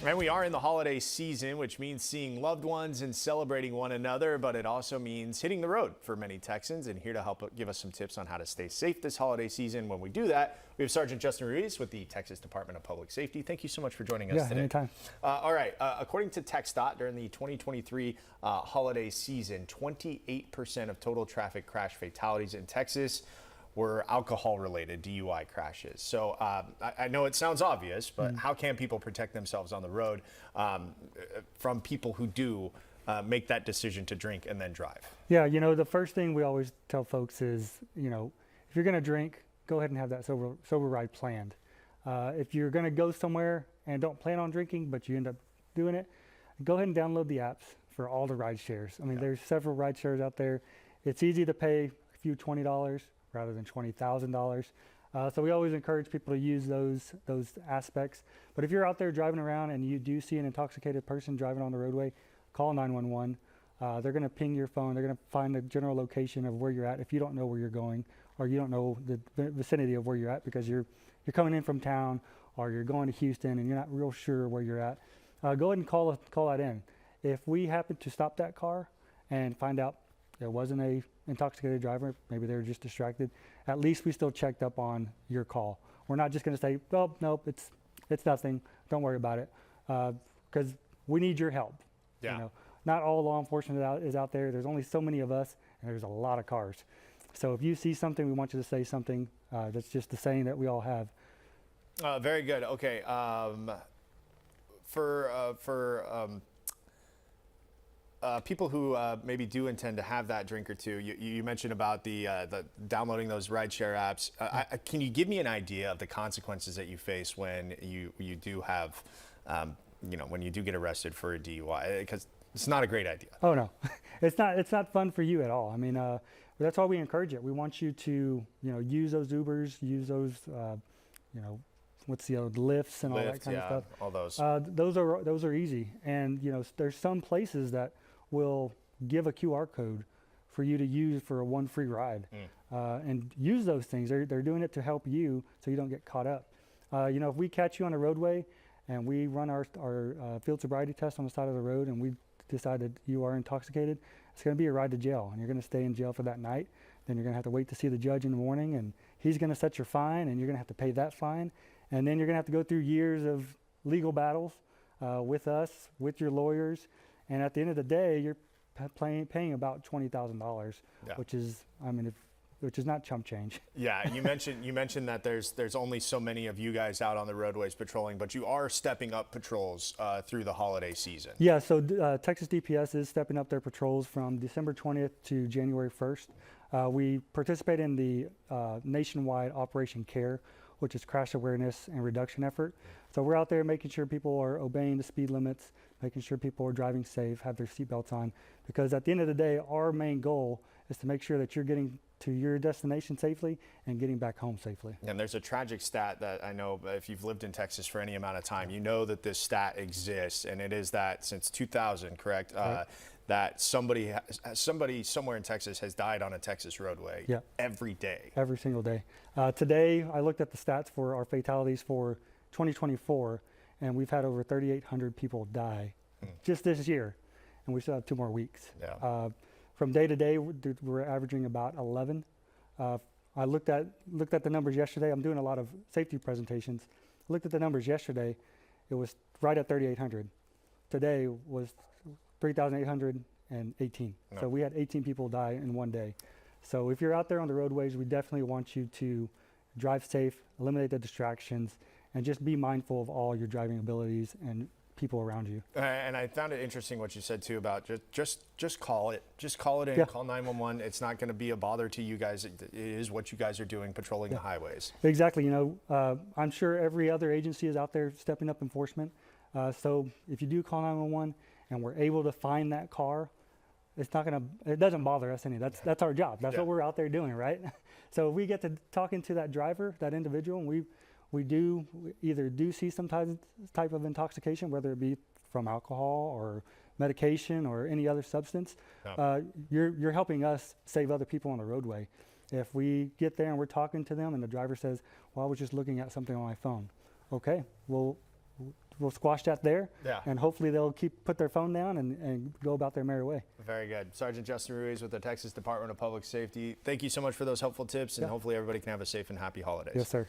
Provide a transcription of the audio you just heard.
And we are in the holiday season, which means seeing loved ones and celebrating one another, but it also means hitting the road for many Texans. And here to help give us some tips on how to stay safe this holiday season when we do that, we have Sergeant Justin Ruiz with the Texas Department of Public Safety. Thank you so much for joining us today. Anytime. All right. According to TxDOT, during the 2023 holiday season, 28% of total traffic crash fatalities in Texas were alcohol-related DUI crashes. So I know it sounds obvious, but how can people protect themselves on the road from people who do make that decision to drink and then drive? Yeah, you know, the first thing we always tell folks is, you know, if you're going to drink, go ahead and have that sober ride planned. If you're going to go somewhere and don't plan on drinking, but you end up doing it, go ahead and download the apps for all the ride shares. I mean, there's several ride shares out there. It's easy to pay a few $20 rather than $20,000. So we always encourage people to use those aspects. But if you're out there driving around and you do see an intoxicated person driving on the roadway, call 911. They're going to ping your phone. They're going to find the general location of where you're at if you don't know where you're going or you don't know the vicinity of where you're at because you're coming in from town or you're going to Houston and you're not real sure where you're at. Go ahead and call that in. If we happen to stop that car and find out there wasn't a intoxicated driver, maybe they were just distracted, at least we still checked up on your call. We're not just going to say, well, nope, it's nothing, don't worry about it, because we need your help. Yeah. You know, not all law enforcement is out there. There's only so many of us, and there's a lot of cars. So if you see something, we want you to say something. That's just the saying that we all have. Very good. Okay. People who maybe do intend to have that drink or two, you mentioned about the downloading those rideshare apps. Can you give me an idea of the consequences that you face when you do have, when you do get arrested for a DUI? Because it's not a great idea. Oh no, it's not fun for you at all. I mean, that's why we encourage it. We want you to use those Ubers, use those what's the lifts and all that kind of stuff. All those. Those are easy, and there's some places that will give a QR code for you to use for a one free ride, and use those things. They're doing it to help you so you don't get caught up. If we catch you on a roadway and we run our field sobriety test on the side of the road and we decide that you are intoxicated, it's going to be a ride to jail, and you're going to stay in jail for that night. Then you're going to have to wait to see the judge in the morning, and he's going to set your fine, and you're going to have to pay that fine. And then you're going to have to go through years of legal battles with us, with your lawyers. And at the end of the day, you're paying about $20,000, which is not chump change. Yeah, you mentioned that there's only so many of you guys out on the roadways patrolling, but you are stepping up patrols through the holiday season. Yeah, so Texas DPS is stepping up their patrols from December 20th to January 1st. We participate in the nationwide Operation CARE, which is crash awareness and reduction effort. So we're out there making sure people are obeying the speed limits, making sure people are driving safe, have their seatbelts on, because at the end of the day, our main goal is to make sure that you're getting to your destination safely and getting back home safely. And there's a tragic stat that I know if you've lived in Texas for any amount of time, you know that this stat exists, and it is that since 2000, correct? That somebody somewhere in Texas has died on a Texas roadway every day. Every single day. Today, I looked at the stats for our fatalities for 2024, and we've had over 3,800 people die just this year, and we still have 2 more weeks. Yeah. From day to day, we're averaging about 11. I looked at the numbers yesterday. I'm doing a lot of safety presentations. I looked at the numbers yesterday. It was right at 3,800. Today was 3,818. No. So we had 18 people die in one day. So if you're out there on the roadways, we definitely want you to drive safe, eliminate the distractions, and just be mindful of all your driving abilities and people around you. And I found it interesting what you said too about just call it. Just call it in, call 911. It's not going to be a bother to you guys. It is what you guys are doing patrolling the highways. Exactly. I'm sure every other agency is out there stepping up enforcement. So if you do call 911 and we're able to find that car, it doesn't bother us any. That's our job. That's what we're out there doing, right? So we get to talking to that driver, that individual, and we either see some type of intoxication, whether it be from alcohol or medication or any other substance. You're helping us save other people on the roadway. If we get there and we're talking to them and the driver says, well, I was just looking at something on my phone. Okay, well, we'll squash that there. Yeah. And hopefully they'll put their phone down and go about their merry way. Very good. Sergeant Justin Ruiz with the Texas Department of Public Safety. Thank you so much for those helpful tips, and Yeah. hopefully everybody can have a safe and happy holidays. Yes, sir.